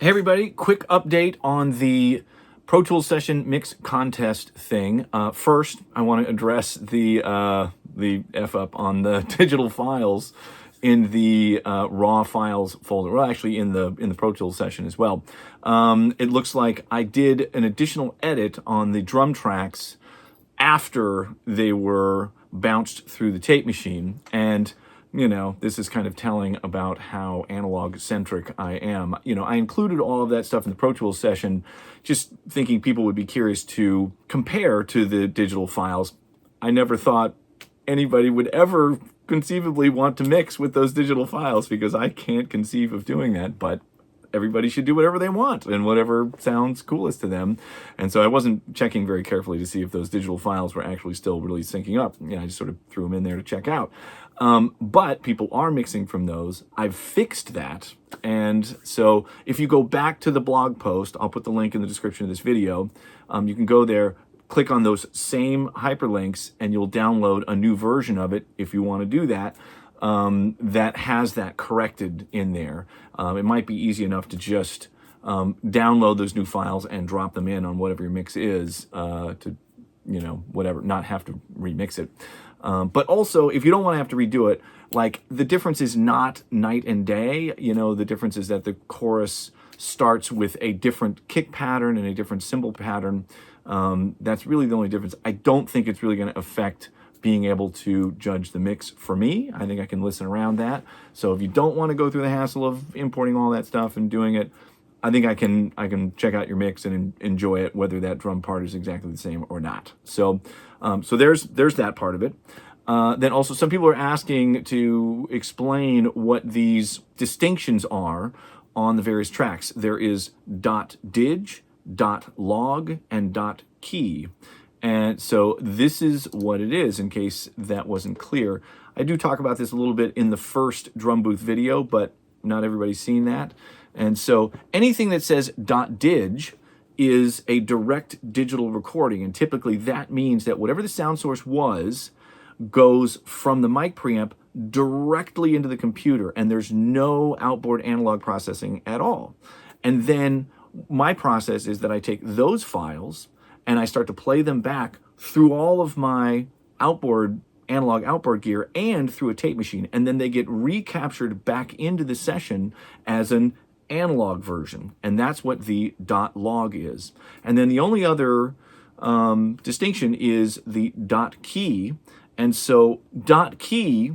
Hey everybody, quick update on the Pro Tools Session Mix Contest thing. First, I want to address the F up on the digital files in the raw files folder. Well, actually in the Pro Tools Session as well. It looks like I did an additional edit on the drum tracks after they were bounced through the tape machine, and you know, this is kind of telling about how analog-centric I am. You know, I included all of that stuff in the Pro Tools Session, just thinking people would be curious to compare to the digital files. I never thought anybody would ever conceivably want to mix with those digital files, because I can't conceive of doing that, but everybody should do whatever they want and whatever sounds coolest to them. And so I wasn't checking very carefully to see if those digital files were actually still really syncing up. You know, I just sort of threw them in there to check out. But people are mixing from those. I've fixed that. And so if you go back to the blog post, I'll put the link in the description of this video. You can go there, click on those same hyperlinks, and you'll download a new version of it if you want to do that. That has that corrected in there. It might be easy enough to just download those new files and drop them in on whatever your mix is to, you know, whatever, not have to remix it. But also, if you don't want to have to redo it, like, the difference is not night and day. You know, the difference is that the chorus starts with a different kick pattern and a different cymbal pattern. That's really the only difference. I don't think it's really going to affect being able to judge the mix for me. I think I can listen around that. So if you don't want to go through the hassle of importing all that stuff and doing it, I think I can check out your mix and enjoy it, whether that drum part is exactly the same or not. So so there's that part of it. Then also, some people are asking to explain what these distinctions are on the various tracks. There is .dig, .log, and .key. And so this is what it is, in case that wasn't clear. I do talk about this a little bit in the first drum booth video, but not everybody's seen that. And so anything that says .dig is a direct digital recording. And typically that means that whatever the sound source was goes from the mic preamp directly into the computer, and there's no outboard analog processing at all. And then my process is that I take those files and I start to play them back through all of my analog outboard gear and through a tape machine, and then they get recaptured back into the session as an analog version, and that's what the .log is. And then the only other distinction is the .key, and so .key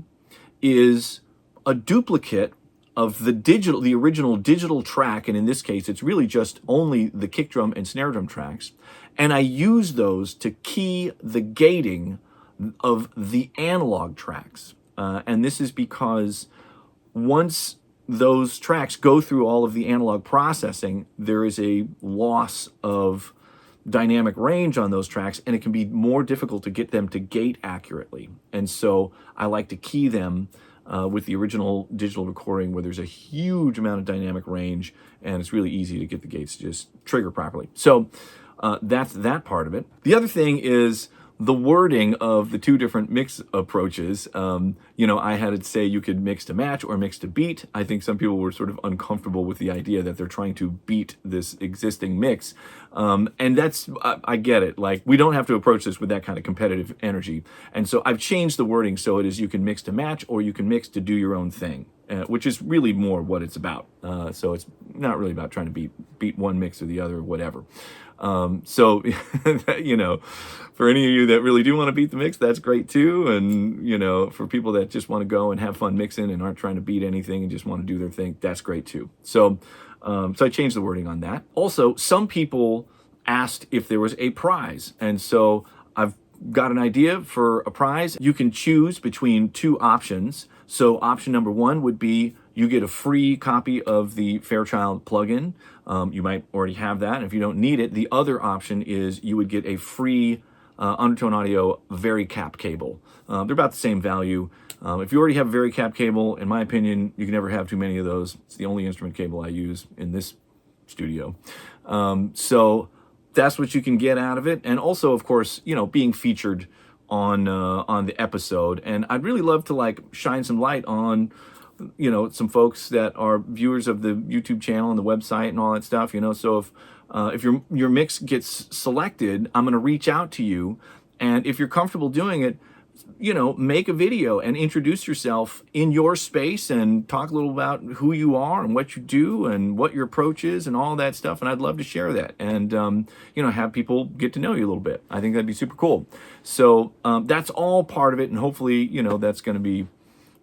is a duplicate of the original digital track, and in this case it's really just only the kick drum and snare drum tracks, and I use those to key the gating of the analog tracks. And this is because once those tracks go through all of the analog processing, there is a loss of dynamic range on those tracks, and it can be more difficult to get them to gate accurately. And so I like to key them with the original digital recording, where there's a huge amount of dynamic range, and it's really easy to get the gates to just trigger properly. So that's that part of it. The other thing is the wording of the two different mix approaches. You know, I had it say you could mix to match or mix to beat. I think some people were sort of uncomfortable with the idea that they're trying to beat this existing mix. And that's, I get it. Like, we don't have to approach this with that kind of competitive energy. And so I've changed the wording so it is you can mix to match or you can mix to do your own thing, which is really more what it's about. So it's not really about trying to beat one mix or the other or whatever. So, you know, for any of you that really do want to beat the mix, that's great too. And, you know, for people that just want to go and have fun mixing and aren't trying to beat anything and just want to do their thing, that's great too. So, so I changed the wording on that. Also, some people asked if there was a prize. And so I've got an idea for a prize. You can choose between two options. So option number one would be you get a free copy of the Fairchild plugin. You might already have that. And if you don't need it, the other option is you would get a free Undertone Audio Varicap cable. They're about the same value. If you already have a Varicap cable, in my opinion, you can never have too many of those. It's the only instrument cable I use in this studio. So that's what you can get out of it. And also, of course, you know, being featured on the episode. And I'd really love to, like, shine some light on some folks that are viewers of the YouTube channel and the website and all that stuff. So if your mix gets selected, I'm going to reach out to you, and if you're comfortable doing it, make a video and introduce yourself in your space and talk a little about who you are and what you do and what your approach is and all that stuff. And I'd love to share that and, have people get to know you a little bit. I think that'd be super cool. So that's all part of it. And hopefully, that's going to be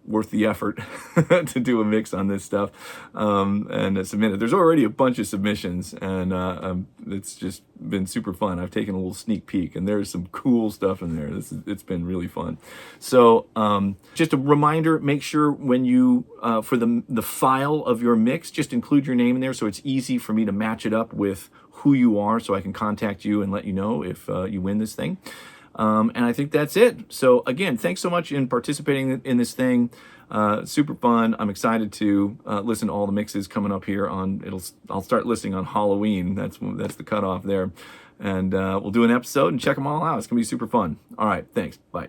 worth the effort to do a mix on this stuff and submit it. There's already a bunch of submissions, and it's just been super fun. I've taken a little sneak peek, and there's some cool stuff in there. It's been really fun. So just a reminder, make sure when you, for the file of your mix, just include your name in there so it's easy for me to match it up with who you are so I can contact you and let you know if you win this thing. And I think that's it. So again, thanks so much in participating in this thing. Super fun. I'm excited to listen to all the mixes coming up here I'll start listening on Halloween. That's the cutoff there. And we'll do an episode and check them all out. It's going to be super fun. All right. Thanks. Bye.